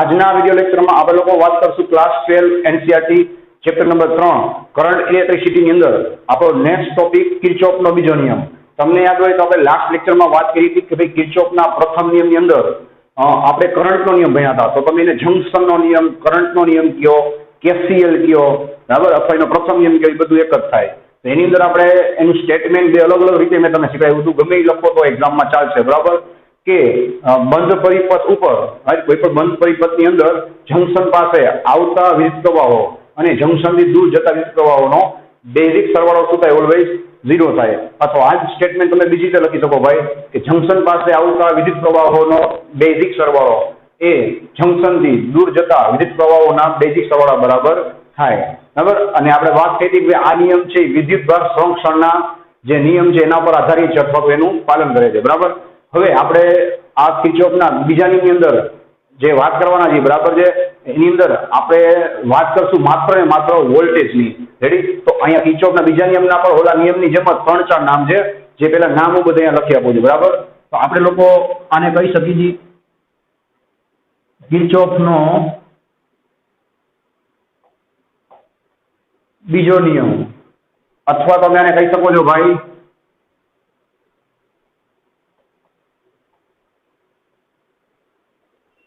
આજના વિડિયો લેક્ચરમાં આપણે લોકો વાત કરશું class 12 NCERT chapter number 3 current ઇલેક્ટ્રિસિટીની અંદર આપણો નેક્સ્ટ ટોપિક કિર્ચોફનો બીજો નિયમ. તમને યાદ હોય તો આપણે લાસ્ટ લેક્ચરમાં વાત કરી હતી કે ભાઈ કિર્ચોફના પ્રથમ નિયમની અંદર આપણે કરંટનો નિયમ ભણ્યા હતા. તો તમે એને જંક્શનનો નિયમ, કરંટનો નિયમ કયો, કેસીએલ કયો, બરાબર, અથવા એનો પ્રથમ નિયમ કયો, એ બધું એક જ થાય. તો એની અંદર આપણે એનું સ્ટેટમેન્ટ બે અલગ અલગ રીતે મેં તમને શીખવાડ્યું હતું. ગમે એ લખો તો એક્ઝામમાં ચાલશે, બરાબર, કે બંધ પરિપથ ઉપર કોઈ પણ બંધ પરિપથની અંદર જંક્શન પાસે આવતા વિદ્યુત પ્રવાહો અને જંક્શનથી દૂર જતા વિદ્યુત પ્રવાહોનો બેઝિક સરવાળો શું થાય? ઓલવેઝ 0 થાય. અથવા આ જ સ્ટેટમેન્ટ તમે બીજી રીતે લખી શકો ભાઈ કે જંક્શન પાસે આવતા વિદ્યુત પ્રવાહોનો બેઝિક સરવાળો એ જંક્શનથી દૂર જતા વિદ્યુત પ્રવાહોના બેઝિક સરવાળા બરાબર થાય, બરાબર. અને આપણે વાત કરી હતી કે આ નિયમ છે વિદ્યુતભાર સંરક્ષણના જે નિયમ છે એના પર આધારિત છે અથવા તો એનું પાલન કરે છે, બરાબર. હવે આપણે આ કિર્ચોફના બીજા નિયમની અંદર જે વાત કરવાના છે, બરાબર છે, એની અંદર આપણે વાત કરશું માત્ર ને માત્ર વોલ્ટેજની. રેડી? તો અહીંયા કિર્ચોફના બીજા નિયમના પર ઓલા નિયમની જેમ 3-4 નામ છે, જે પેલા નામ હું બધા અહીંયા લખી આપું છું, બરાબર. તો આપણે લોકો આને કહી શકીએ છીએ કિર્ચોફનો બીજો નિયમ, અથવા તમે આને કહી શકો છો ભાઈ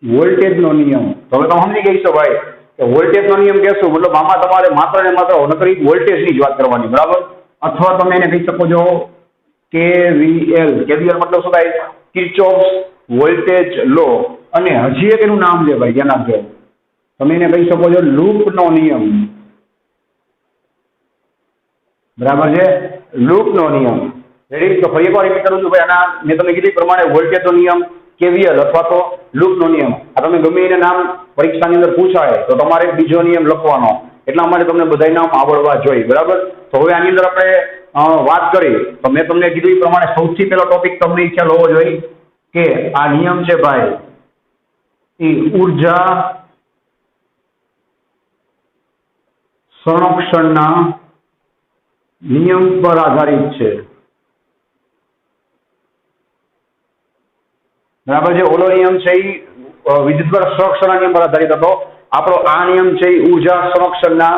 વોલ્ટેજનો નિયમ. તો હવે તમે સમજી ગઈ છો ભાઈ કે વોલ્ટેજનો નિયમ કહેશું મતલબ આમાં તમારે માત્ર ને માત્ર નકરી વોલ્ટેજની જ વાત કરવાની, બરાબર. અથવા તમે એને કહી શકો છો કેવીએલ. કેવીએલ મતલબ શું થાય? કિર્ચોફ વોલ્ટેજ લો. અને હજી એક એનું નામ છે ભાઈ, ધ્યાન આપજો. તમે એને કહી શકો છો લૂપનો નિયમ, બરાબર છે, લૂપનો નિયમ. રેડી? તો ફરી એકવાર રિપીટ કરું છું ભાઈ, આના મેં તમને કીધું પ્રમાણે વોલ્ટેજનો નિયમ, કેવીએલ અથવા તો લૂપનો નિયમ. આ તમે ગમે એને નામ પરીક્ષાની અંદર પૂછાય તો તમારે બીજો નિયમ લખવાનો. એટલા માટે તમને બધા નામ આવડવા જોઈએ, બરાબર. તો હવે આની અંદર આપણે વાત કરી તો મેં તમને કીધું એ પ્રમાણે સૌથી પહેલો ટોપિક તમને ખ્યાલ હોવો જોઈએ કે આ નિયમ છે ભાઈ એ ઉર્જા સંરક્ષણના નિયમ પર આધારિત છે, બરાબર છે. ઓલો નિયમ છે એ વિદ્યુતભાર સંરક્ષણના નિયમ પર આધારિત હતો. આપણો આ નિયમ છે એ ઉર્જા સંરક્ષણના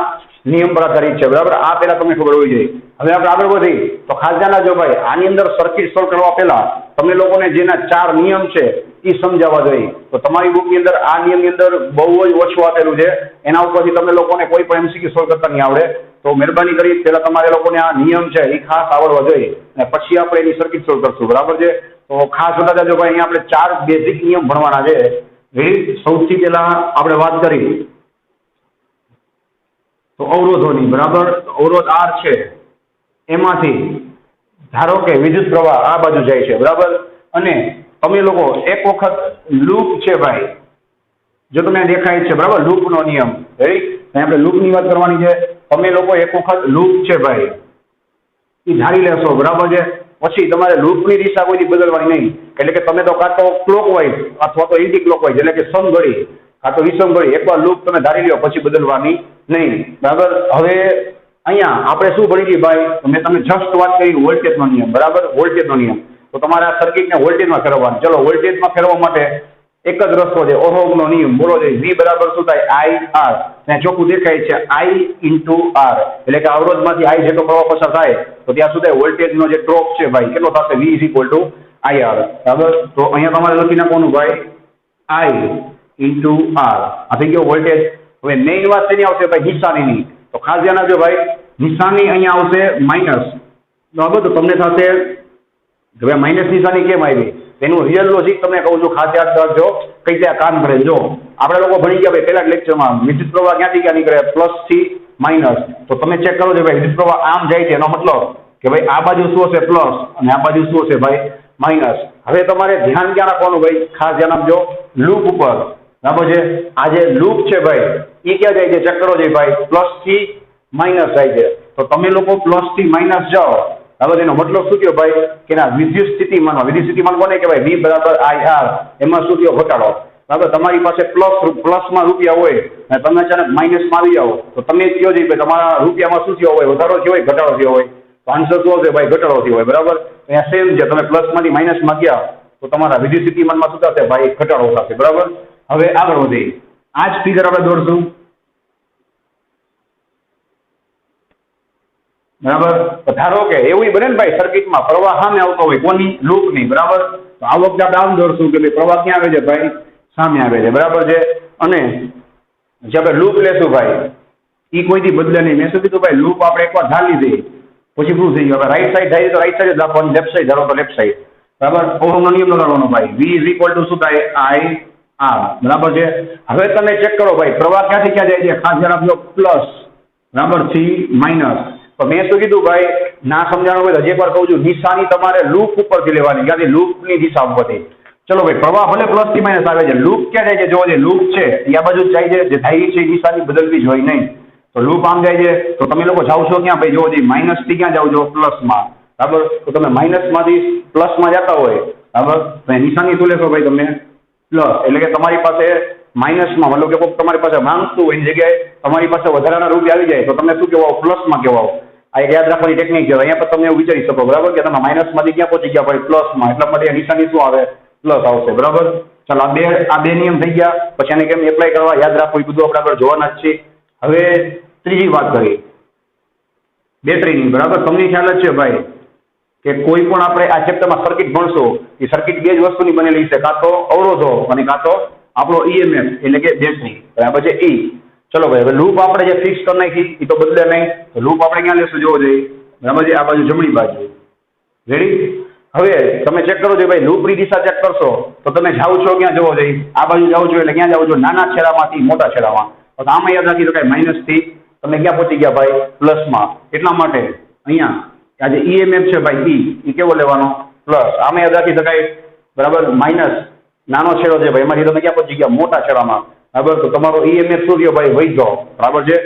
નિયમ પર આધારિત છે, બરાબર. આ પહેલા તમને ખબર હોવી જોઈએ. હવે આપણે આગળ વધી તો ખાસ ધ્યાન રાખજો ભાઈ, આની અંદર સર્કિટ સોલ્વ કરવા પહેલા તમને લોકોને જેના 4 નિયમ છે એ સમજાવવા જોઈએ. તો તમારી બુકની અંદર આ નિયમની અંદર બહુ જ ઓછું આપેલું છે, એના ઉપરથી તમને લોકોને કોઈ પણ એમસીક્યુ સોલ્વ કરતા નહીં આવડે. તો મહેરબાની કરી પહેલા તમારે લોકોને આ નિયમ છે એ ખાસ આવડવા જોઈએ અને પછી આપણે એની સર્કિટ સોલ્વ કરશું, બરાબર છે. તો ખાસ જોતા જાજો ભાઈ, અહીંયા આપણે 4 બેઝિક નિયમ ભણવાના છે. સૌથી પહેલા આપણે વાત કરી તો અવરોધોની, બરાબર. અવરોધ R છે, એમાંથી ધારો કે વિદ્યુત પ્રવાહ આ બાજુ જાય છે, બરાબર. અને તમે લોકો એક વખત લૂપ છે ભાઈ, જો તમને દેખાય છે, બરાબર, લૂપનો નિયમ. રેડી? આપણે લૂપની વાત કરવાની છે. તમે લોકો એક વખત લૂપ છે ભાઈ એ ધારી લેશો, બરાબર છે. પછી તમારે લૂપની દિશા કોઈથી બદલવાની નહીં. એટલે કે તમે તો કાં તો ક્લોકવાઇઝ અથવા તો એન્ટી ક્લોકવાઇઝ એટલે કે સમઘડી કાં તો વિષમઘડી એકવાર લૂપ તમે ધારી લો પછી બદલવાની નહીં, બરાબર. હવે અહીંયા આપણે શું ભણી લઈએ ભાઈ? મેં તમને જસ્ટ વાત કરી વોલ્ટેજનો નિયમ, બરાબર, વોલ્ટેજનો નિયમ. તો તમારે આ સર્કિટને વોલ્ટેજમાં ફેરવવાનું. ચલો, વોલ્ટેજમાં ફેરવવા માટે એક જ રસ્તો છે, ઓહમનો નિયમ. બોલો છે V બરાબર શું થાય? IR. ત્યાં ચોખ્ખું દેખાય છે I/R. એટલે કે અવરોધમાંથી I જેટલો પ્રવાહ પસાર થાય તો ત્યાં શું થાય? વોલ્ટેજનો જે ડ્રોપ છે ભાઈ કેટલો થશે? V = IR, બરાબર. તો અહીંયા તમારે લખી નાખવાનું ભાઈ I/R. આ થઈ ગયો વોલ્ટેજ. હવે મેઇન વાત શેની આવશે ભાઈ? નિશાનીની. તો ખાસ ધ્યાન આપજો ભાઈ, નિશાની અહીંયા આવશે માઇનસ, બરાબર. તો તમને થશે કે ભાઈ માઇનસ નિશાની કેમ આવી? એનું રિયલ લોજિક તમને કહું છું, ખાસ યાદ રાખજો કઈ રીતે કામ કરે. જો આપણે લોકો ભણી ગયા ભાઈ પહેલા જ લેક્ચરમાં વિદ્યુત પ્રવાહ ક્યાંથી ક્યાં નીકળે? પ્લસ થી માઇનસ. તો તમે ચેક કરો છો ભાઈ વિદ્યુત પ્રવાહ આમ જાય છે, એનો મતલબ કે ભાઈ આ બાજુ શું હશે? પ્લસ, અને આ બાજુ શું હશે ભાઈ? માઇનસ. હવે તમારે ધ્યાન ક્યાં રાખવાનું ભાઈ? ખાસ ધ્યાન આપજો લૂપ ઉપર, બરાબર છે. આ જે લૂપ છે ભાઈ એ ક્યાં જાય છે? ચેક કરો છો ભાઈ, પ્લસ થી માઇનસ જાય છે. તો તમે લોકો પ્લસ થી માઇનસ જાઓ, બરાબર. એનો મતલબ શું થયો ભાઈ? કે ના વિદ્યુત સ્થિતિમાન. વિદ્યુત સ્થિતિમાન કોને કહેવાય? V બરાબર IR. એમાં શું થયો? ઘટાડો, બરાબર. તમારી પાસે પ્લસમાં રૂપિયા હોય અને તમે અચાનક માઇનસમાં આવી જાઓ તો તમે કહો છો ભાઈ તમારા રૂપિયામાં શું થયો હોય? વધારો થયો હોય, ઘટાડો થયો હોય? તો આન્સર શું હશે ભાઈ? ઘટાડો થયો હોય, બરાબર. અહીંયા સેમ છે, તમે પ્લસમાંથી માઇનસમાં ગયા તો તમારા વિદ્યુત સ્થિતિમાનમાં શું થશે ભાઈ? ઘટાડો થશે, બરાબર. હવે આગળ વધી આ જ ફિગર આપણે દોરશું, બરાબર. ધારો કે એવું બને ને ભાઈ સર્કિટમાં પ્રવાહ સામે આવતો હોય કોની, લૂપની, બરાબર. તો આ વખતે આપણે આમ દોરશું કે ભાઈ પ્રવાહ ક્યાં આવે છે ભાઈ, સામે આવે છે, બરાબર છે. અને જે આપણે લૂપ લેશું ભાઈ એ કોઈથી બદલે નહીં. મેં શું કીધું ભાઈ, લૂપ આપણે એકવાર ધારી દઈએ પછી શું થઈ ગયું, હવે રાઈટ સાઈડ થાય તો રાઈટ સાઈડ જ રાખવાનું, લેફ્ટ સાઈડ ધારો તો લેફ્ટ સાઈડ, બરાબર. ઓહમનો નિયમ લગાડવાનો ભાઈ, V ઇઝ ઇક્વલ ટુ શું થાય, I R, બરાબર છે. હવે તમે ચેક કરો ભાઈ પ્રવાહ ક્યાંથી ક્યાં જાય છે, ખાસ ધ્યાન આપજો, પ્લસ બરાબર થી માઇનસ. તો મેં શું કીધું ભાઈ, ના સમજાણું હોય તો હજી એકવાર કહું છું, નિશાની તમારે લૂપ ઉપરથી લેવાની, ક્યાંથી, લૂપની દિશા ઉપરથી. ચલો ભાઈ, પ્રવાહ ભલે પ્લસ થી માઇનસ આવે છે, લૂપ ક્યાં જાય છે, જો જે લૂપ છે એ આ બાજુ જ જાય છે, જે થાય છે એ નિશાની બદલવી જ હોય નહીં. તો લૂપ આમ જાય છે તો તમે લોકો જાઓ છો ક્યાં ભાઈ, જો માઇનસ થી ક્યાં જાઓ છો, પ્લસમાં, બરાબર. તો તમે માઇનસમાંથી પ્લસમાં જતા હોય, બરાબર, તો નિશાની શું લેશો ભાઈ તમે, પ્લસ. એટલે કે તમારી પાસે માઇનસમાં, મતલબ કે કોઈક તમારી પાસે માંગતું હોય એની જગ્યાએ તમારી પાસે વધારાના રૂપિયા આવી જાય તો તમે શું કહેવાઓ, પ્લસમાં કહેવાઓ. આ એક યાદ રાખવાની ટેકનિક છે. અહીંયા પર તમે એવું વિચારી શકો, બરાબર, કે તમે માઇનસમાંથી ક્યાં પહોંચી ગયા ભાઈ, પ્લસમાં. એટલા માટે નિશાની શું આવે, પ્લસ આવશે, બરાબર. ચાલો આ બે નિયમ થઈ ગયા. પછી આને કેમ એપ્લાય કરવા, યાદ રાખવું, એ બધું આપણે આગળ જોવાના જ છે. હવે ત્રીજી વાત કરીએ બેટરીની, બરાબર. તમને ખ્યાલ જ છે ભાઈ કે કોઈ પણ આપણે આ ચેપ્ટરમાં સર્કિટ ભણશો એ સર્કિટ બે જ વસ્તુની બનેલી છે, કાં તો અવરોધો અને કાં તો આપણો EMF એટલે કે બેટરી, બરાબર છે. ચલો ભાઈ, હવે લૂપ આપણે જે ફિક્સ કરી નાખી એ તો બદલે નહીં. તો લૂપ આપણે ક્યાં લેશું, જોવો જોઈએ, બરાબર છે, આ બાજુ જમણી બાજુ. રેડી. હવે તમે ચેક કરો છો ભાઈ, લૂપની દિશા ચેક કરશો તો તમે જાઓ છો ક્યાં, જોવો જોઈએ, આ બાજુ જાઓ છો એટલે ક્યાં જાઓ છો, નાના છેડામાંથી મોટા છેડામાં. તો આમાં યાદ રાખી શકાય, માઇનસથી તમે ક્યાં પહોંચી ગયા ભાઈ, પ્લસમાં. એટલા માટે અહીંયા આ જે EMF છે ભાઈ એ કેવો લેવાનો, પ્લસ. આમાં યાદ રાખી શકાય, બરાબર. માઇનસ નાનો છેડો છે ભાઈ, એમાંથી તમે ક્યાં પહોંચી ગયા, મોટા છેડામાં, બરાબર. તો તમારો EMF શું થયો ભાઈ, વધ્યો, બરાબર છે.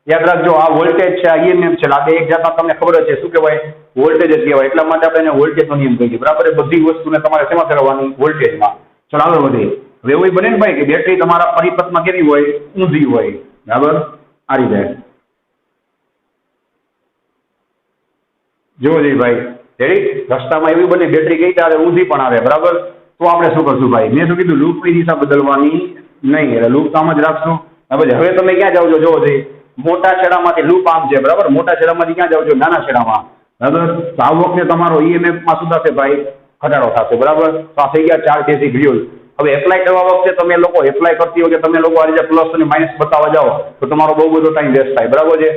યાદ રાખજો, આ વોલ્ટેજ છે, આ EMF છે, આ બે એક જાતના તમને ખબર જ છે શું કહેવાય, વોલ્ટેજ જ કહેવાય. એટલા માટે આપણે એને વોલ્ટેજનો નિયમ કહીએ, બરાબર. એ બધી વસ્તુને તમારે શેમાં ફેરવવાની, વોલ્ટેજમાં. ચલો આગળ વધીએ. હવે એવું બને ને ભાઈ કે બેટરી તમારા પરિપથમાં કેવી હોય, ઊંધી હોય, બરાબર. આ રીતે જોવો જોઈએ ભાઈ, રેડી. રસ્તામાં એવી બને બેટરી કઈ આવે, ઊંધી પણ આવે, બરાબર. તો આપણે શું કરશું ભાઈ, મેં શું કીધું, લૂપની દિશા બદલવાની નહીં, એટલે લૂપ આમ જ રાખશું. હવે તમે ક્યાં જાઓ છો, જોવો જોઈએ, મોટા છેડામાંથી લૂપ આમ છે, બરાબર. મોટા છેડામાંથી ક્યાં જાઓ છો, નાના છેડામાં, બરાબર. તો આ વખતે તમારો EMF-માં શું થશે ભાઈ, ઘટાડો થશે, બરાબર. તો આ થઈ ગયા 4 બેઝિક રૂલ. હવે એપ્લાય કરવા વખતે તમે લોકો એપ્લાય કરતી વખતે તમે લોકો આ રીતે પ્લસ અને માઇનસ બતાવવા જાઓ તો તમારો બહુ બધો ટાઈમ વેસ્ટ થાય, બરાબર છે.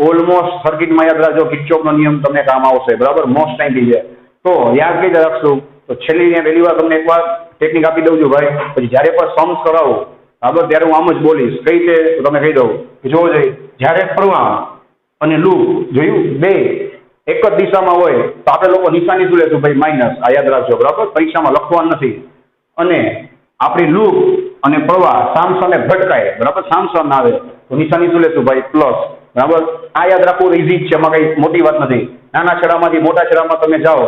ઓલમોસ્ટ સર્કિટમાં યાદ રાખજો, કિર્ચોફનો નિયમ તમને કામ આવશે, બરાબર. મોસ્ટ ટાઈમ છે તો યાદ કઈ રાખશું. તો છેલ્લી પહેલી વાર તમને એકવાર ટેકનિક આપી દઉં છું ભાઈ, પછી જ્યારે પણ સમ્સ કરાવું, બરાબર, ત્યારે હું આમ જ બોલીશ. કઈ રીતે તો તમે કહી દઉં કે જોવો જોઈએ, જ્યારે પ્રવાહ અને લૂપ જોયું બે એક જ દિશામાં હોય તો આપણે લોકો નિશાની શું લેશું ભાઈ, માઇનસ. આ યાદ રાખજો, બરાબર. પરીક્ષામાં લખવાનું નથી. અને આપણી લૂપ અને પ્રવાહ સામસામે ભટકાય, બરાબર, સામસામે આવે તો નિશાની શું લેશું ભાઈ, પ્લસ, બરાબર. આ યાદ રાખવું ઇઝી જ છે, એમાં કઈ મોટી વાત નથી. નાના છેડામાંથી મોટા છેડામાં તમે જાઓ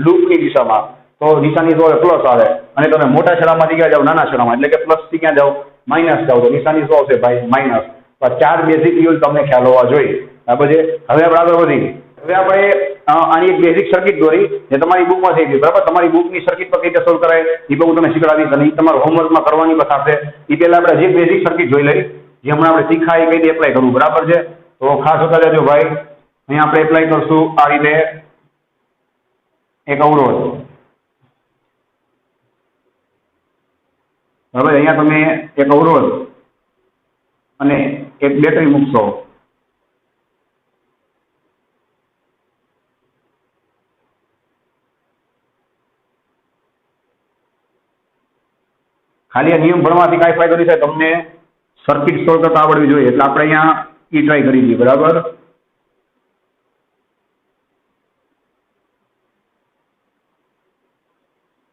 લૂપની દિશામાં તો નિશાની શું આવે, પ્લસ આવે. અને તમે મોટા છેડામાંથી ક્યાં જાઓ, નાના છેડામાં, એટલે કે પ્લસથી ક્યાં જાઓ, માઇનસ જાઓ તો નિશાની શું આવશે ભાઈ, માઇનસ. તો 4 બેઝિક રૂલ તમને ખ્યાલ હોવા જોઈએ, બરાબર છે. હવે આપણે આગળ વધી, હવે આપણે આની એક બેઝિક સર્કિટ દોરી જે તમારી બુકમાં થઈ ગઈ, બરાબર. તમારી બુકની સર્કિટ પર કઈ રીતે સોલ્વ કરાય એ પણ હું તમને શીખવાડીશ અને એ તમારું હોમવર્કમાં કરવાની પણ થશે. એ પહેલા આપણે જે બેઝિક સર્કિટ જોઈ લઈ, જે હમણાં આપણે શીખાય કઈ રીતે એપ્લાય કરવું, બરાબર છે. તો ખાસ હોતા રહેજો ભાઈ. અહીંયા આપણે એપ્લાય કરશું આ રીતે એક અવરોધ, બરાબર. અહીંયા તમે એક અવરોધ અને એક બેટરી મૂકશો. ખાલી આ નિયમ ભણવાથી કાંઈ ફાયદો નહીં થાય, તમને સર્કિટ સોલ્વ કરતા આવડવી જોઈએ. એટલે આપણે અહીંયા ઈ ટ્રાય કરી દઈએ, બરાબર.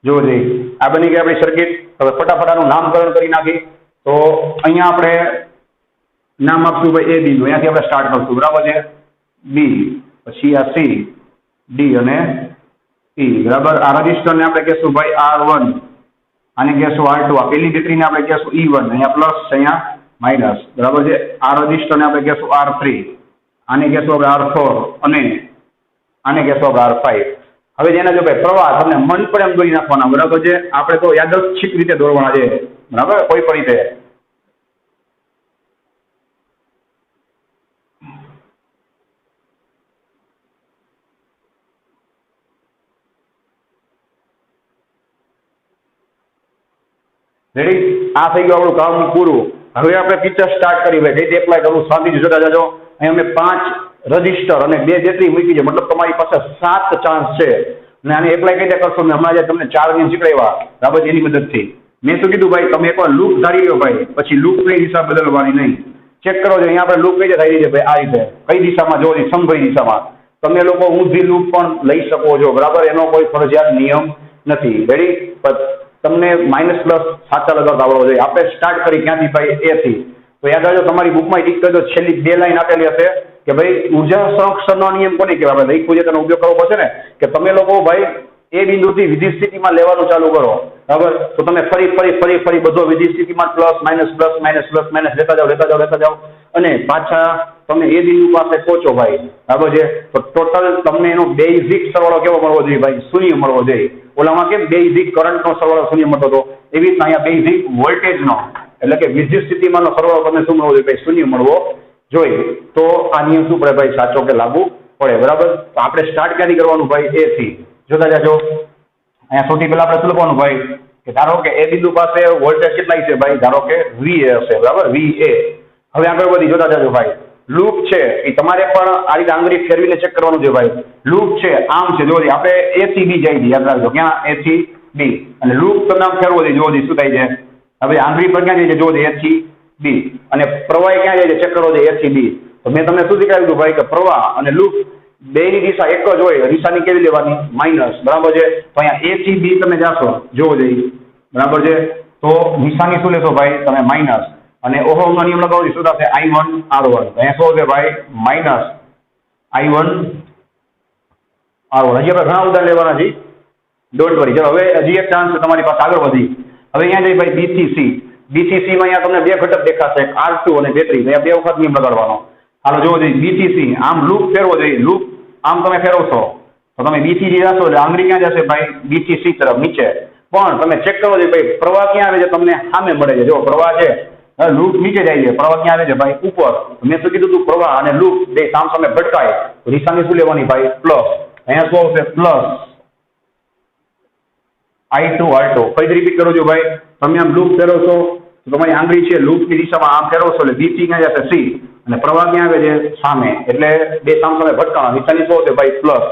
જો જઈ આ બની ગઈ આપણી સર્કિટ. હવે ફટાફટ આનું નામકરણ કરી નાખી. તો અહીંયા આપણે નામ આપશું ભાઈ A B નું, અહીંયાથી આપણે સ્ટાર્ટ કરશું, બરાબર છે. B, પછી આ C, D અને E, બરાબર. આ રજિસ્ટરને આપણે કહેશું ભાઈ R1, આને કહેશું R2. આ પેલી બેટરીને આપણે કહેશું E1, અહીંયા પ્લસ છે, અહીંયા માઇનસ, બરાબર છે. આ રજિસ્ટરને આપણે કહેશું R3, આને કહેશું આપણે R4 અને આને કહેશું આપણે R5. હવે જેના જો ભાઈ પ્રવાહ તમને મન પડે એમ દોરી નાખવાના, બરાબર છે. આપણે તો યાદચ્છિક રીતે દોરવાના છે, બરાબર, કોઈ પણ રીતે. રેડી? આ થઈ ગયું આપણું કામ પૂરું. હવે આપણે પિક્ચર સ્ટાર્ટ કરી ભાઈ. કઈ રીતે એપ્લાય કરવું શાંતિથી જોતા જાજો. અહીં અમે 5 રજિસ્ટર અને 2 બેટરી મૂકી છે, મતલબ તમારી પાસે 7 ચાન્સ છે. અને આને એપ્લાય કઈ રીતે કરશો? મેં હમણાં જે તમને 4 નિયમ શીખવાડ્યા બરાબર, એની મદદથી મેં શું કીધું ભાઈ, તમે એકવાર લૂપ ધારી લો ભાઈ, પછી લૂપની દિશા બદલવાની નહીં. ચેક કરો છો અહીંયા આપણે લૂપ કઈ રીતે થઈ રહી છે ભાઈ, આ રીતે કઈ દિશામાં જોવો, સમભાઈ દિશામાં. તમે લોકો ઊંધી લૂપ પણ લઈ શકો છો બરાબર, એનો કોઈ ફરજિયાત નિયમ નથી. રેડી? તમને માઇનસ પ્લસ સાચા લગાવતા આવડવો જોઈએ. આપણે સ્ટાર્ટ કરી ક્યાંથી ભાઈ? એ થી. તો યાદ રાખજો, તમારી બુકમાં ટીક કરજો, છેલ્લી 2 લાઈન આપેલી હશે કે ભાઈ ઉર્જા સંરક્ષણનો નિયમ કોને કહેવાય? આપણે લખ્યું છે તેનો ઉપયોગ કરવો પડશે ને, કે તમે લોકો ભાઈ એ બિંદુથી વિદ્યુત સ્થિતિમાં લેવાનું ચાલુ કરો બરાબર. તો તમે ફરી બધો વિદ્યુત સ્થિતિમાં પ્લસ માઇનસ લેતા જાઓ અને પાછા તમે એ બિંદુ પાસે પહોંચો ભાઈ બરાબર છે. તો ટોટલ તમને એનો બેઝિક સરવાળો કેવો મળવો જોઈએ ભાઈ? શૂન્ય મળવો જોઈએ. ઓલામાં કેમ બેઝિક કરંટનો સરવાળો શૂન્ય મળતો હતો, એવી રીતના અહીંયા બેઝિક વોલ્ટેજનો એટલે કે વિદ્યુત સ્થિતિમાંનો સરવાળો તમને શું મળવો જોઈએ ભાઈ? શૂન્ય મળવો જોઈએ. તો આ નિયમ શું પડે ભાઈ? સાચો કે લાગુ પડે બરાબર. તો આપણે સ્ટાર્ટ ક્યાંથી કરવાનું ભાઈ? એ થી. જોતા જાજો. અહીંયા સૌથી પહેલા આપણે શું લખવાનું ભાઈ? કે ધારો કે એ બિંદુ પાસે વોલ્ટેજ કેટલાય છે ભાઈ? ધારો કે VA હશે બરાબર, VA. હવે આગળ વધી જોતા જાજો ભાઈ. લૂપ છે એ તમારે પણ આ રીતે આંગળી ફેરવીને ચેક કરવાનું છે ભાઈ. લૂપ છે આમ છે, જોવો આપણે A થી B જાય છે, યાદ રાખજો. ક્યાં? A થી B. અને લૂપ તમે આમ ફેરવો છે, જોવો શું થાય છે. હવે આંગળી પર ક્યાં જાય છે? જોવો A થી B. અને પ્રવાહ ક્યાં જાય છે? ચેક કરો છે A થી B. તો મેં તમને શું શીખવાડ્યું હતું ભાઈ? કે પ્રવાહ અને લૂપ બેની દિશા એક જ હોય, નિશાની કેવી લેવાની? માઇનસ બરાબર છે. તો અહીંયા A થી B તમે જાશો, જોવો જોઈએ બરાબર છે. તો નિશાની શું લેશો ભાઈ? તમે માઇનસ. અને ઓહમનો નિયમ લગાવો શું થશે? I1 R1. અહીંયા શું છે ભાઈ? Minus I1 R1. હજી આપણે ઘણા ઉદાહરણ લેવાના છે, ડોન્ટ વરી. ચલો હવે હજી એક ચાન્સ તમારી પાસે આગળ વધી. હવે અહીંયા જઈ ભાઈ B થી C. B થી C માં અહીંયા તમને 2 ઘટક દેખાશે, R2 અને બેટરી. અહીંયા 2 વખત નિયમ લગાડવાનો. હાલો જોવો જોઈએ B થી C. આમ લૂપ ફેરવો જોઈએ. લૂપ આમ તમે ફેરવશો તો તમે B થી જશો એટલે આંગળી ક્યાં જશે ભાઈ? B થી C તરફ નીચે. પણ તમે ચેક કરો છો ભાઈ પ્રવાહ ક્યાં આવે છે? તમને સામે મળે છે. જો પ્રવાહ છે, લૂપ નીચે જાય છે, પ્રવાહ ક્યાં આવે છે ભાઈ? ઉપર. મેં શું કીધું તું? પ્રવાહ અને લૂપ બે સામ સામે ભટકાય તો નિશાની શું લેવાની ભાઈ? પ્લસ. અહીંયા શું આવશે? Plus I2 R2. ફરીથી રિપીટ કરું છું ભાઈ. તમે આમ લૂપ ફેરવશો તો તમારી આંગળી છે લૂપની દિશામાં આમ ફેરવશો એટલે B થી ક્યાં જશે? C. અને પ્રવાહ ક્યાં આવે છે? સામે. એટલે બે સામ સામે ભટકાણા, નિશાની શું આવશે ભાઈ? પ્લસ.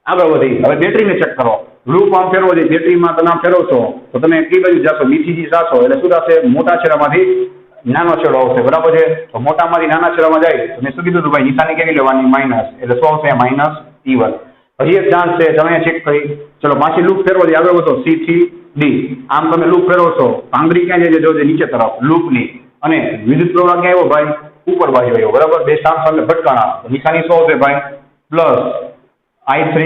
આગળ વધી. હવે બેટરીને ચેક કરો. લૂપ આમ ફેરવો છે, બેટરીમાં તમે આમ ફેરવશો તો તમે કઈ બાજુ જશો? B થી G જશો એટલે શું થશે? મોટા છેડામાંથી નાનો છેડો આવશે બરાબર છે. તો મોટામાંથી નાના છેડામાં જાય તો મેં શું કીધું હતું ભાઈ? નિશાની કેવી લેવાની? માઇનસ. એટલે શું આવશે? Minus E1. હજી એક ચાન્સ છે, તમે ચેક કરી. ચલો પાછી લૂપ ફેરવો છે, આગળ વધો C થી D. આમ તમે લૂપ ફેરવશો, આંગળી ક્યાં જાય છે? જોજે નીચે તરફ લૂપની. અને વિદ્યુત પ્રવાહ ક્યાં આવ્યો ભાઈ? ઉપર બાજુ આવ્યો બરાબર. બે સામ સામે ભટકાણા. નિશાની શું આવશે ભાઈ? પ્લસ I3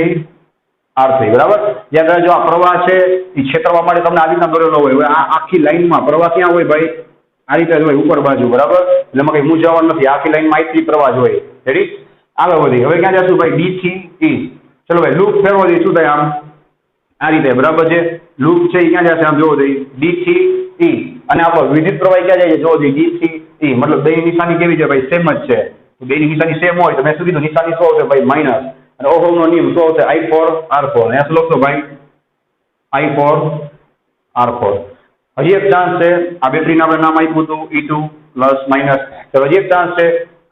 R3 બરાબર. યાદ રાખજો આ પ્રવાહ છે એ છેતરવા માટે તમને આ રીતના દોરેલો હોય. હવે આ આખી લાઈનમાં પ્રવાહ ક્યાં હોય ભાઈ? આ રીતે જ હોય, ઉપર બાજુ બરાબર. એટલે એમાં કઈ મૂંઝાવવાનું નથી. આખી લાઈનમાં I3 પ્રવાહ જ હોય. રેડી? આગળ વધી. હવે ક્યાં જશું ભાઈ? D થી E. ચલો ભાઈ લૂપ ફેરવો જોઈએ, શું થાય? આમ આ રીતે બરાબર છે. લૂપ છે એ ક્યાં જશે? આમ જોવો જોઈએ D થી E. અને આપણો વિદ્યુત પ્રવાહ ક્યાં જાય છે? જોવો જોઈએ D થી E. મતલબ બેની નિશાની કેવી છે ભાઈ? સેમ જ છે. તો બેની નિશાની સેમ હોય તો મેં શું કીધું? નિશાની શું આવશે ભાઈ? માઇનસ. અને ઓહમનો નિયમ શું આવશે? I4 R4. અહીંયા શું લખશો ભાઈ? I4 R4. હજી એક ચાન્સ છે. આ બેટરીને આપણે નામ આપ્યું હતું E2 પ્લસ માઇનસ. તો હજી એક ચાન્સ છે.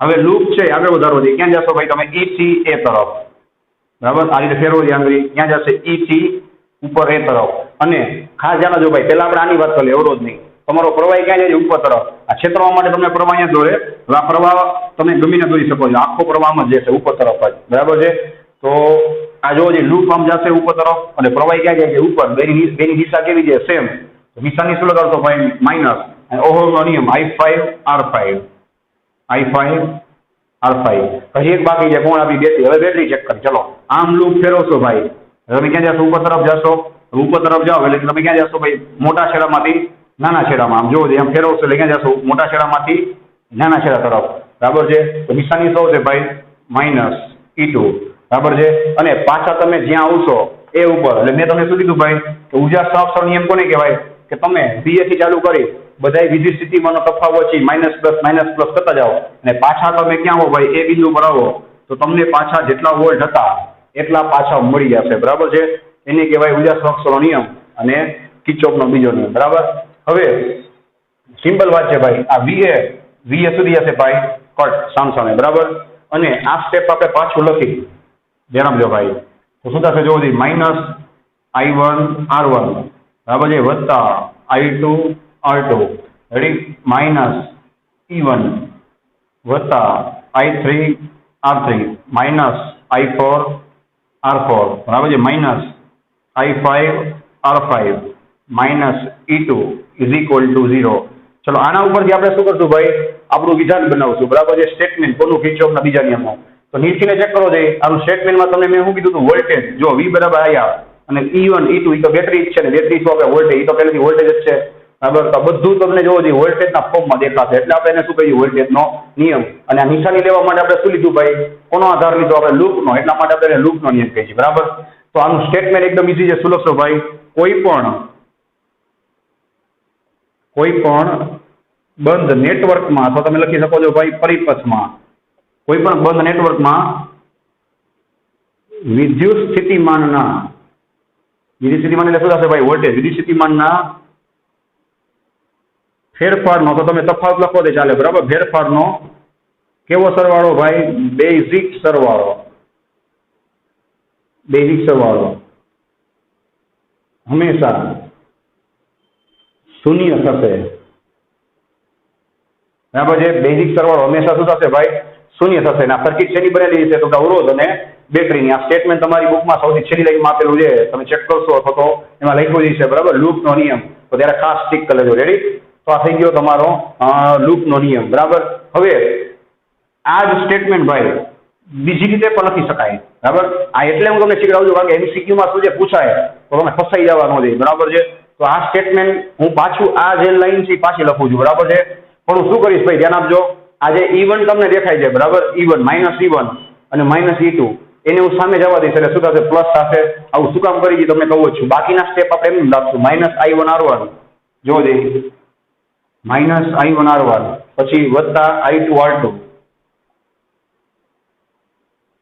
હવે લૂપ છે આગળ વધારવો છે. ક્યાં જશો ભાઈ? તમે E થી A તરફ બરાબર. આ રીતે ફેરવો છે આંગળી. ક્યાં જશે? E થી ઉપર A તરફ. અને ખાસ ધ્યાન રાખજો ભાઈ, પહેલા આપણે આની વાત કરી, એવડો જ નહીં. તમારો પ્રવાહ ક્યાં જાય છે? ઉપર તરફ. આ ક્ષેત્રમાં માટે તમને પ્રવાહ અહીંયા દોરે. હવે આ પ્રવાહ તમે ગમીને દોરી શકો છો. આખો પ્રવાહ આમ જ જશે ઉપર તરફ જ બરાબર છે. તો આ જોવો જે લૂપ આમ જશે ઉપર તરફ અને પ્રવાહ ક્યાં જાય છે? ઉપર. બેની દિશા કેવી છે? સેમ. નિશાની શું લગાડશો ભાઈ? માઇનસ. અને ઓહમનો નિયમ I5 R5. I5 R5. હજી એક બાકી છે, કોણ? આપી બેટરી. હવે બેટરી ચેક કરી. ચલો આમ લૂપ ફેરવશો ભાઈ. તમે ક્યાં જશો? ઉપર તરફ જશો. ઉપર તરફ જાઓ એટલે તમે ક્યાં જશો ભાઈ? મોટા છેડામાંથી નાના છેડામાં. આમ જોવો એમ ફેરવશો એટલે ક્યાં જશો? મોટા છેડામાંથી નાના છેડા તરફ બરાબર છે. તો નિશાની શું છે ભાઈ? માઇનસ E2 બરાબર છે. અને પાછા તમે જ્યાં આવશો એ ઉપર. એટલે મેં તમને શું કીધું ભાઈ? કે ઉર્જા સંરક્ષણ નિયમ કોને કહેવાય? કે તમે BA થી ચાલુ કરી બધા વિદ્યુત સ્થિતિમાંનો તફાવત છે માઇનસ પ્લસ કરતા જાઓ અને પાછા તમે ક્યાં આવો ભાઈ? એ બિંદુ પર આવો તો તમને પાછા જેટલા વોલ્ટ હતા એટલા પાછા મળી જશે બરાબર છે. એને કહેવાય ઉર્જા સંરક્ષણનો નિયમ અને કિર્ચોફનો બીજો નિયમ બરાબર. હવે સિમ્પલ વાત છે ભાઈ, આ વીએ સુધી હશે ભાઈ કટ સામસામે, બરાબર. અને આ સ્ટેપ આપણે પાછું લખી જણાવજો ભાઈ, તો શું થશે જોવો -I1 R1, બરાબર છે, વત્તા I2 R2, ready, minus E1 વત્તા I3 R3, minus I4 R4, બરાબર છે, minus I5 R5, minus E2 is equal to 0. ચલો આના ઉપરથી આપણે શું કરશું ભાઈ, આપણું વિધાન બનાવશું, બરાબર છે, સ્ટેટમેન્ટ કોનું, કિર્ચોફના બીજા નિયમો. તો નીચેને ચેક કરો છે, આનું સ્ટેટમેન્ટમાં તમને મેં શું કીધું હતું, વોલ્ટેજ જો V બરાબર આયા અને E1 E2 એ તો બેટરી જ છે ને, બેટરી શું આપણે વોલ્ટેજ, એ તો પહેલેથી વોલ્ટેજ જ છે, બરાબર. તો બધું તમને જોવો જોઈએ વોલ્ટેજના ફોર્મમાં દેખાશે, એટલે આપણે એને શું કહીએ, વોલ્ટેજનો નિયમ. અને આ નિશાની લેવા માટે આપણે શું લીધું ભાઈ, કોનો આધાર લીધો આપણે, લૂપનો, એટલા માટે આપણે લૂપનો નિયમ કહીએ છીએ, બરાબર. તો આનું સ્ટેટમેન્ટ એકદમ ઈઝી છે, શું લખશો ભાઈ, કોઈ પણ બંધ નેટવર્કમાં, અથવા તમે લખી શકો છો ભાઈ પરિપથમાં, કોઈ પણ બંધ નેટવર્કમાં વિદ્યુત સ્થિતિમાનના, વિદ્યુત સ્થિતિમાન એટલે શું થશે ભાઈ, વોલ્ટેજ, વિદ્યુત સ્થિતિમાનના ફેરફારનો, તો તમે તફાવત લખો તે ચાલે, બરાબર. ફેરફારનો કેવો સરવાળો ભાઈ, બેઝિક સરવાળો, બેઝિક સરવાળો હંમેશા શૂન્ય થશે, બરાબર છે. બેઝિક સરવાળો હંમેશા શું થશે ભાઈ, શૂન્ય થશે. અને આ સર્કિટ શેની બનેલી છે, તો કે અવરોધ અને બેટરીની. આ સ્ટેટમેન્ટ તમારી બુકમાં સૌથી છેલ્લી લાઈનમાં આપેલું છે, તમે ચેક કરશો અથવા તો એમાં લખ્યું છે, બરાબર, લૂપનો નિયમ. તો ત્યારે ખાસ ટીક કરી લેજો, રેડી. તો આ થઈ ગયો તમારો લૂપનો નિયમ, બરાબર. હવે આ જ સ્ટેટમેન્ટ ભાઈ બીજી રીતે પણ લખી શકાય, બરાબર. આ એટલે હું તમને શીખડાવું છું, કારણ કે MCQ માં શું છે પૂછાય તો તમે ફસાઈ જવા ન જોઈએ, બરાબર છે. તો આ સ્ટેટમેન્ટ હું પાછું આ જે લાઈન છે પાછી લખું છું, બરાબર છે. પણ હું શું કરીશ ભાઈ, ધ્યાન આપજો, આ જે E1 તમને દેખાય છે, બરાબર, E1 -E1 અને -E2 એને હું સામે જવા દઈશ, એટલે શું થશે, પ્લસ થશે. આવું શું કામ કરી તમને કહું છું, બાકીના સ્ટેપ આપણે એમ લખશું, -I1 R1, જોવો દે, -I1 R1, પછી વત્તા I2 R2,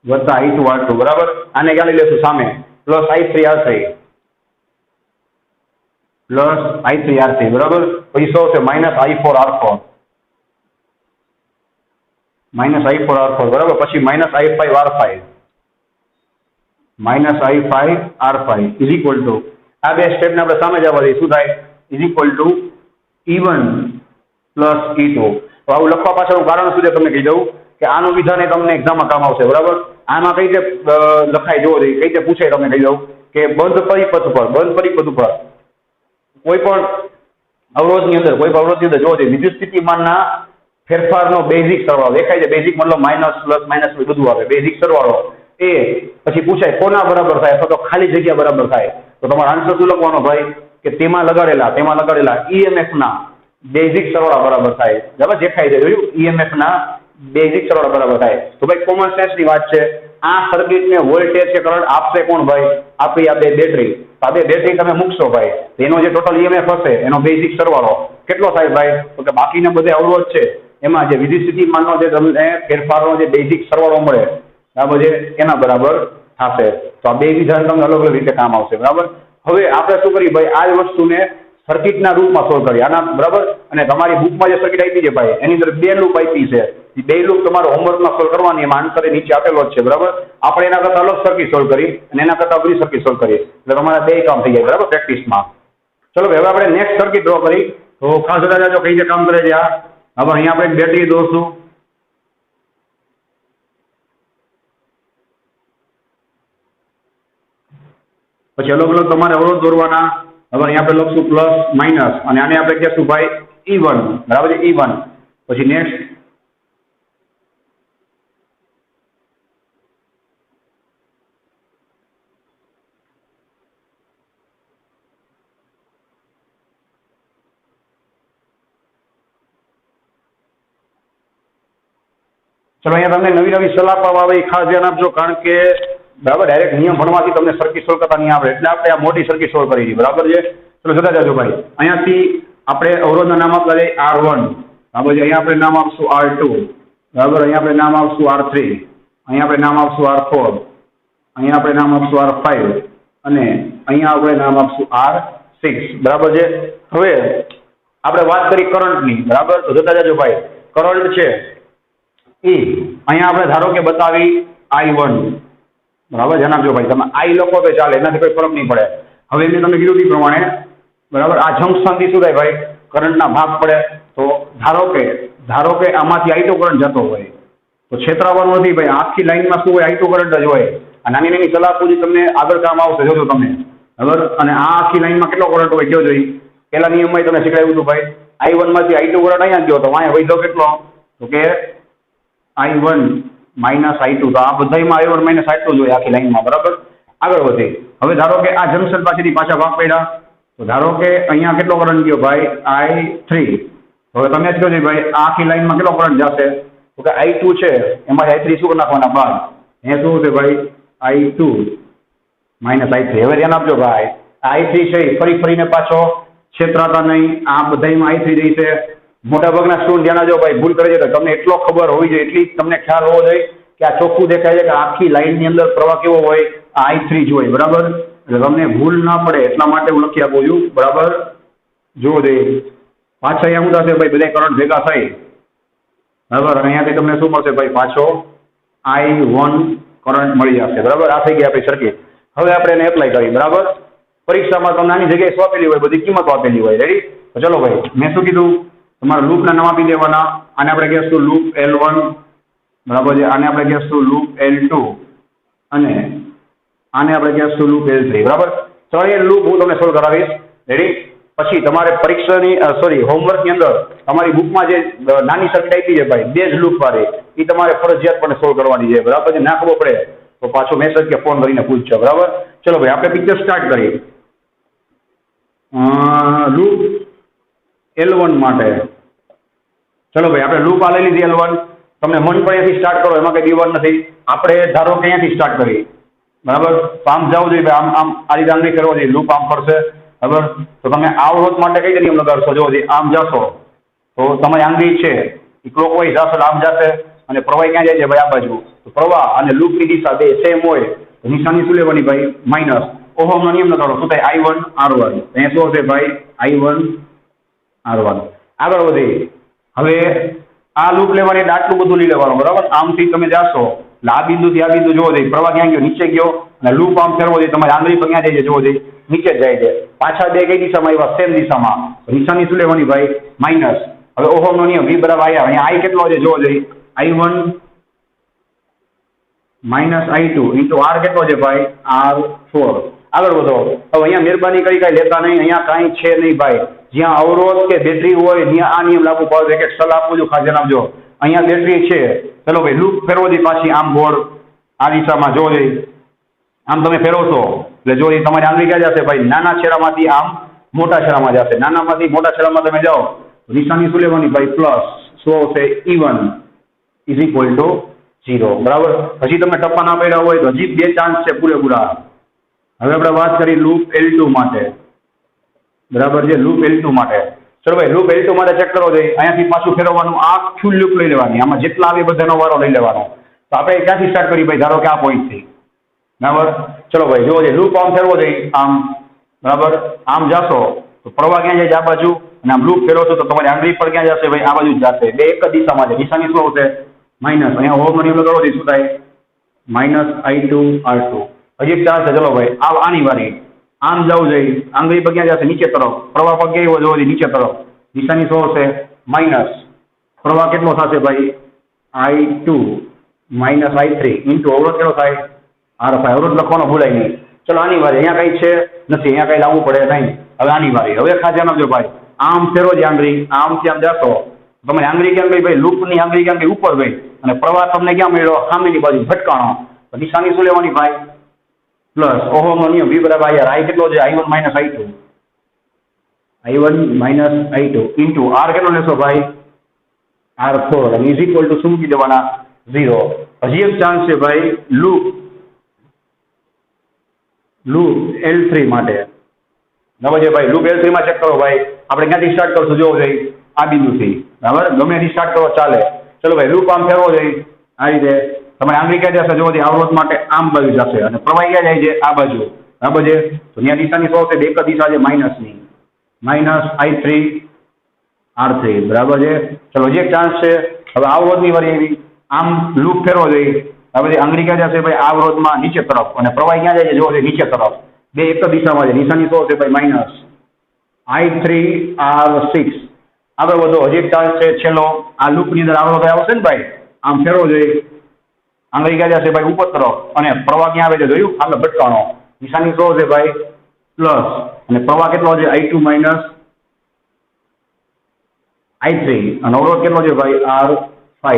વત્તા I2 R2, બરાબર. આને ક્યાં લઈ લેશું સામે, plus I3 R3, plus I3 R3, બરાબર. પછી શું છે, -I4 R4, -I4 R4, બરાબર. પછી -I5 R5, -I5 R5 is equal to, આ બે સ્ટેપને આપણે સામે જવા દઈએ, શું થાય, is equal to E1 plus E2. તો આવું લખવા પાછળનું કારણ શું છે તમને કહી દઉં, કે આનું વિધાન એ તમને એક્ઝામમાં કામ આવશે, બરાબર. આમાં કઈ રીતે લખાય જોવો જોઈએ, કઈ રીતે પૂછાય તમને કહી દઉં, કે બંધ પરિપથ ઉપર કોઈ પણ અવરોધની અંદર જોવો જોઈએ વિદ્યુત સ્થિતિમાનના ફેરફારનો બેઝિક સરવાળો દેખાય છે. બેઝિક મતલબ માઇનસ પ્લસ માઇનસ બધું આવે, બેઝિક સરવાળો એ પછી પૂછાય કોના બરાબર થાય, અથવા તો ખાલી જગ્યા બરાબર થાય. તો તમારો આન્સર શું લખવાનો ભાઈ, કે તેમાં લગાડેલા EMF ના બેઝિક સરવાળા બરાબર થાય, બરાબર. દેખાય છે, જોયું, EMF ના બેઝિક સરવાળા બરાબર થાય. તો ભાઈ કોમન સેન્સ ની વાત છે, આ સર્કિટને વોલ્ટેજ કે કરંટ આપશે કોણ ભાઈ, આપણી આ બે બેટરી. આ બે બેટરી તમે મૂકશો ભાઈ, એનો જે ટોટલ EMF હશે એનો બેઝિક સરવાળો કેટલો થાય ભાઈ, તો કે બાકીના બધે અવરોધ છે એમાં જે વિદ્યુત સ્થિતિમાનનો જે તમને ફેરફારનો જે બેઝિક સરવાળો મળે, બરાબર છે, એના બરાબર થશે. તો આ બે વિધાન તમને અલગ અલગ રીતે કામ આવશે, બરાબર. હવે આપણે શું કરીએ ભાઈ, આ જ વસ્તુને સર્કિટના રૂપમાં સોલ્વ કરીએ આના, બરાબર. અને તમારી બુકમાં જે સર્કિટ આપી છે ભાઈ, એની અંદર બે લૂપ આપી છે, એ બે લૂપ તમારે હોમવર્કમાં સોલ્વ કરવાની, એમાં આન્સર નીચે આપેલો જ છે, બરાબર. આપણે એના કરતા અલગ સર્કિટ સોલ્વ કરી અને એના કરતા અઘરી સર્કિટ સોલ્વ કરીએ, એટલે તમારા બે કામ થઈ જાય, બરાબર, પ્રેક્ટિસમાં. ચલો હવે આપણે નેક્સ્ટ સર્કિટ ડ્રો કરી, તો ખાસ જોતા જાજો કઈ રીતે કામ કરે છે આ. હવે અહીંયા આપણે બેટરી દોરશું, પછી અલગ અલગ તમારે અવરોધ દોરવાના. હવે અહીંયા આપણે લખશું પ્લસ માઇનસ, અને આને આપણે કહેશું ભાઈ E1, બરાબર છે, E1. પછી નેક્સ્ટ ચલો અહીંયા તમને નવી નવી સલાહ આપવામાં આવે, ખાસ ધ્યાન આપજો, કારણ કે બરાબર ડાયરેક્ટ નિયમ ભણવાથી તમને સર્કિટ સોલ્વ કરતા નહીં આવડે, એટલે આપણે આ મોટી સર્કિટ સોલ્વ કરી છે, બરાબર છે. ચલો જોતા જાજો ભાઈ, અહીંયાથી આપણે અવરોધના નામ આપવા જઈએ R1, બરાબર છે, અહીંયા આપણે નામ આપશું R2, બરાબર. અહીંયા આપણે નામ આપશું R3, અહીંયા આપણે નામ આપશું R4, અહીંયા આપણે નામ આપશું R5, અને અહીંયા આપણે નામ આપશું R6, બરાબર છે. હવે આપણે વાત કરી કરંટની, બરાબર? તો જોતા જજો ભાઈ, કરંટ છે એ અહીંયા આપણે ધારો કે બતાવી I1, બરાબર? જણાવજો ભાઈ, તમે I લખો તો ચાલે, એનાથી કોઈ ફરક નહીં પડે. હવે મેં તમને કીધું એ પ્રમાણે, બરાબર, આ જંકશનથી શું થાય ભાઈ, કરંટના ભાગ પડે. તો ધારો કે આમાંથી I2 કરંટ જતો હોય તો છેતરાવાનું નથી ભાઈ, આખી લાઈનમાં શું હોય, I2 કરંટ જ હોય. આ નાની નાની સલાહ પૂરી તમને આગળ કામ આવશે, જોજો તમે, બરાબર? અને આ આખી લાઈનમાં કેટલો કરંટ હોય કયો જોઈ, પેલા નિયમમાં તમને શીખવાડ્યું હતું ભાઈ, I1 માંથી I2 કરંટ અહીંયા ગયો તો અહીંયા વધ્યો કેટલો, તો કે I1 માઇનસ I2. તો આ બધામાં I1 માઇનસ I2 જોઈએ આખી લાઈનમાં, બરાબર? આગળ વધે. હવે ધારો કે આ જંકશન પાસેથી પાછા ભાગ પડ્યા, તો ધારો કે અહીંયા કેટલો કરંટ ગયો ભાઈ, I3. હવે તમે જ કહો છો ભાઈ આ આખી લાઈનમાં કેટલો કરંટ જશે, તો કે I2 છે એમાં I3 શું કરી નાખવાના બાદ, અહીંયા શું છે ભાઈ, I2 માઇનસ I3. હવે ધ્યાન આપજો ભાઈ, I3 છે ફરીને પાછો છેતરાતા નહીં, આ બધામાં I3 રહી છે. મોટાભાગના સ્ટુડન્ટ ધ્યાન આપજો ભાઈ, ભૂલ કરે છે તો તમને એટલો ખબર હોવી જોઈએ, એટલી તમને ખ્યાલ હોવો જોઈએ કે આ ચોખ્ખું દેખાય છે કે આખી લાઈનની અંદર પ્રવાહ કેવો હોય, આ I3 જ હોય, બરાબર? એટલે તમને ભૂલ ના પડે એટલા માટે હું લખી આપું છું, બરાબર? જુઓ દે પાછા અહીંયા શું થશે ભાઈ, બધા કરંટ ભેગા થઈ, બરાબર? અને અહીંયાથી તમને શું મળશે ભાઈ, પાછો I1 કરંટ મળી જશે, બરાબર? આ થઈ ગઈ આપણી સર્કિટ. હવે આપણે એને એપ્લાય કરી, બરાબર? પરીક્ષામાં તમને આની જગ્યાએ શું આપેલી હોય, બધી કિંમતો આપેલી હોય, રેડી? તો ચલો ભાઈ, મેં શું કીધું, તમારે લૂપના નામ આપી દેવાના. આને આપણે કહીશું લૂપ L1, બરાબર છે? આને આપણે કહીશું લૂપ L2 અને આને આપણે કહીશું લૂપ L3, બરાબર? ત્રણેય લૂપ હું તમને સોલ્વ કરાવીશ, રેડી? પછી તમારે પરીક્ષાની હોમવર્કની અંદર તમારી બુકમાં જે નાની સર્કિટ આપી છે ભાઈ, બે જ લૂપ વાળી, એ તમારે ફરજિયાતપણે સોલ્વ કરવાની છે, બરાબર? જે ના ખબર પડે તો પાછો મેસેજ કે ફોન કરીને પૂછજો, બરાબર? ચલો ભાઈ, આપણે પિક્ચર સ્ટાર્ટ કરીએ. લૂપ L1 માટે ચલો ભાઈ, આપણે લૂપ આ લઈ લીધી L1. તમને મન પણ અહીંયાથી સ્ટાર્ટ કરો, એમાં કઈ દીવાન નથી. આપણે ધારો કે અહીંયાથી સ્ટાર્ટ કરીએ, બરાબર? તો આમ જવું જોઈએ ભાઈ, આમ આ રીતે આંગળી કરવો જોઈએ, લૂપ આમ ફરશે, બરાબર? તો તમે અવરોધ માટે કઈ નિયમ લગાડશો, જો આમ જશો તો તમારી આંગળી છે એ ક્લોકવાઇઝ જશે, આમ જશે, અને પ્રવાહ ક્યાં જાય છે ભાઈ, આ બાજુ. તો પ્રવાહ અને લૂપની દિશા બે સેમ હોય તો નિશાની શું લેવાની ભાઈ, માઇનસ. ઓહમનો નિયમ લગાડો, શું થાય, I1 R1. અહીંયા શું હશે ભાઈ, I1 R1. આગળ વધીએ. હવે આ લૂપ લેવાની એટલે આટલું બધું લઈ લેવાનું, બરાબર? આમથી તમે જાશો એટલે આ બિંદુથી આ બિંદુ જોવો જોઈએ, પ્રવાહ ક્યાં ગયો, નીચે ગયો, અને લૂપ આમ ફેરવો જોઈએ, તમારી આંગળી પર ક્યાં જાય છે જોવો જોઈએ, નીચે જ જાય છે. પાછા બે કઈ દિશામાં આવ્યા, સેમ દિશામાં, નિશાની શું લેવાની ભાઈ, માઇનસ. હવે ઓહમનો નિયમ V બરાબર આવ્યા, અહીંયા I કેટલો છે જોવો જોઈએ, I1 minus I2 into R કેટલો છે ભાઈ, R4. આગળ વધો. હવે અહીંયા મહેરબાની કરી કાંઈ લેતા નહીં, અહીંયા કાંઈ છે નહીં ભાઈ. જ્યાં અવરોધ કે બેટરી હોય ત્યાં આ નિયમ લાગુ પડે, એક સલાહ આપું છું, ખાસ જણાવજો. અહીંયા બેટરી છે, ચલો ભાઈ લૂપ ફેરવો જોઈએ પાછી આમ ગોળ આ દિશામાં, જો જોઈએ આમ તમે ફેરવશો એટલે જો એ તમારી આંગળી ક્યાં જશે ભાઈ, નાના છેડામાંથી આમ મોટા છેડામાં જશે. નાનામાંથી મોટા છેડામાં તમે જાઓ તો નિશાની શું લેવાની ભાઈ, પ્લસ. શું આવશે, E1 ઇઝ ઇક્વલ ટુ 0, બરાબર? હજી તમે ટપ્પા ના પડ્યા હોય તો હજી બે ચાન્સ છે પૂરેપૂરા. હવે આપણે વાત કરી લૂપ L2 માટે, બરાબર છે? લૂપ L2 માટે ચલો ભાઈ, લૂપ L2 માટે ચેક કરો જોઈએ. અહીંયાથી પાછું ફેરવવાનું, આખું લૂપ લઈ લેવાની, આમાં જેટલા આવે બધાનો વારો લઈ લેવાનો. તો આપણે ક્યાંથી સ્ટાર્ટ કરી ભાઈ, ધારો કે આ પોઈન્ટથી, બરાબર? ચલો ભાઈ જુઓ, લૂપ આમ ફેરવો જોઈએ આમ, બરાબર? આમ જાશો તો પ્રવાહ ક્યાં જાય છે, આ બાજુ, અને આમ લૂપ ફેરવશો તો તમારી આંગળી પર ક્યાં જશે ભાઈ, આ બાજુ જ જશે. બે એક જ દિશામાં છે, નિશાની શું આવશે, માઇનસ. અહીંયા હોમ નિયમ લગાડો શું થાય, માઇનસ I2 R2. હજી એક ચાન્સ છે, ચલો ભાઈ આની વારી, આમ જવું જોઈએ, આંગળી પર ક્યાં જશે, નીચે તરફ, પ્રવાહ પર કેવો જવો જોઈએ, નીચે તરફ, નિશાની શું હશે, માઇનસ. પ્રવાહ કેટલો થશે ભાઈ, I2 માઇનસ I3 ઇન્ટુ અવરોધ કેટલો થાય, R5. અવરોધ લખવાનો ભૂલાય નહીં. ચલો આની વારી, અહીંયા કઈ છે નથી, અહીંયા કઈ લાવવું પડે નહીં. હવે આની વારી, હવે ખાસ ધ્યાન આપજો ભાઈ, આમ ફેરવો છે આંગળી, આમથી આમ જાશો તમારી આંગળી ક્યાં ગઈ ભાઈ, લૂપની આંગળી ક્યાં ગઈ, ઉપર ગઈ, અને પ્રવાહ તમને ક્યાં મળ્યો, સામેની બાજુ ભટકાણો. તો નિશાની શું લેવાની ભાઈ, પ્લસ. ઓહમનો નિયમ V બરાબર I કેટલો છે, I1 minus I2, I1 minus I2 into R કેટલો લેશો ભાઈ, R4, અને ઇઝ ઇક્વલ ટુ શું મૂકી દેવાના, 0. હજી એક ચાન્સ છે ભાઈ લૂપ L3 માટે, બરાબર છે ભાઈ? લૂપ L3 માં ચેક કરો ભાઈ, આપણે ક્યાંથી સ્ટાર્ટ કરશું જોવો જોઈએ, આ બિંદુથી, બરાબર? ગમે ત્યાંથી સ્ટાર્ટ કરો ચાલે. ચલો ભાઈ લૂપ આમ ફેરવો જોઈએ આ રીતે, તમારી આંગળી ક્યાં જશે જોવો જોઈએ, અવરોધ માટે આમ બાજુ જશે, અને પ્રવાહ ક્યાં જાય છે, આ બાજુ, બરાબર છે? તો ત્યાં દિશાની શું હશે, એક જ દિશા છે માઇનસની, માઇનસ I3 R3 બરાબર છે. ચલો હજી એક ચાન્સ છે. હવે આ અવરોધની વારી એવી આમ લૂપ ફેરવો જોઈએ. હવે આંગળી ક્યાં જશે ભાઈ? આ અવરોધમાં નીચે તરફ, અને પ્રવાહ ક્યાં જાય છે? જો છે નીચે તરફ. બે એક જ દિશામાં છે. નિશાની શું હશે ભાઈ? Minus I3R6. આગળ વધો. હજી એક ચાન્સ છે છેલ્લો. આ લૂપની અંદર અવરોધ આવશે ને ભાઈ, આમ ફેરવો જોઈએ. આંગળી ક્યાં જશે ભાઈ? ઉપર તરફ, અને પ્રવાહ ક્યાં આવે છે? જોયું? આગળ ભટકાણો. નિશાની શું હશે ભાઈ? પ્લસ. અને પ્રવાહ કેટલો છે? I2 minus I3. અને અવરોધ કેટલો છે ભાઈ? R5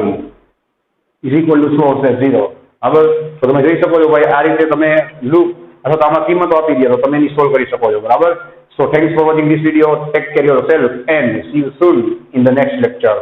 ઇઝ ઇક્વલ ટુ શું હશે? 0. હવે તો તમે જોઈ શકો છો ભાઈ, આ રીતે તમે લૂપ અથવા તો આમાં કિંમતો આપી દે તો તમે એની સોલ્વ કરી શકો છો. બરાબર. So thanks for watching this video. Take care of yourself and see you soon in the next lecture.